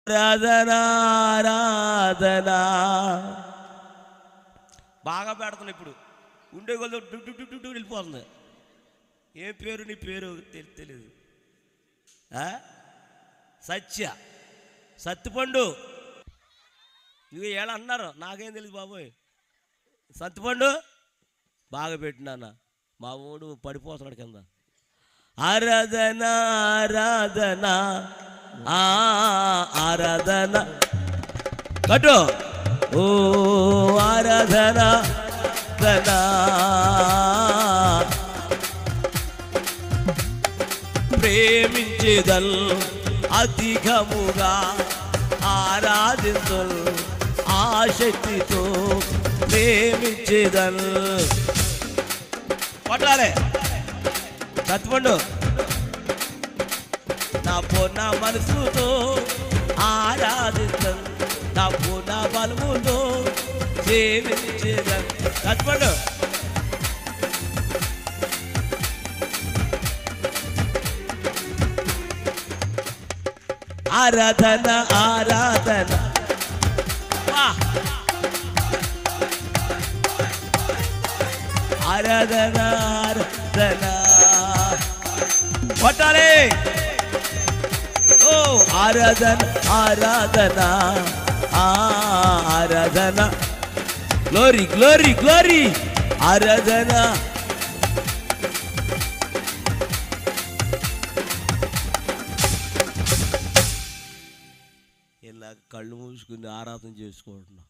ఆరాధన ఆరాధన బాగా పెడుతున్నా. ఇప్పుడు ఉండే కొద్ది డుడ్డు వెళ్ళిపోతుంది. ఏం పేరు నీ పేరు తెలియదు. సత్తిపండు ఇక ఏళ్ళ అన్నారు, నాకేం తెలియదు బాబోయ్. సత్తిపండు బాగా పెట్టినా మా ఊడు పడిపోతున్నాడు కింద. ఆరాధన ఆరాధన ఆరాధన కట్టు. ఓ ఆరాధన ప్రేమించేదల్ అధికముగా ఆరాధించల్ ఆశక్తితో ప్రేమించేదల్. పట్టాలే సత్తిపండు. నా పూర్ణ మనసుతో ఆరాధించల్, నా పూర్ణ బలముతో సేవించేదల్. సత్తిపండు ఆరాధన ఆరాధన ఆరాధన ఆరాధన పట్టాలి. ఓ ఆరాధన ఆరాధన ఆరాధన గ్లోరీ గ్లోరీ గ్లోరీ ఆరాధన. ఇలా కళ్ళు మూసుకుని ఆరాధన చేసుకుంటున్నా.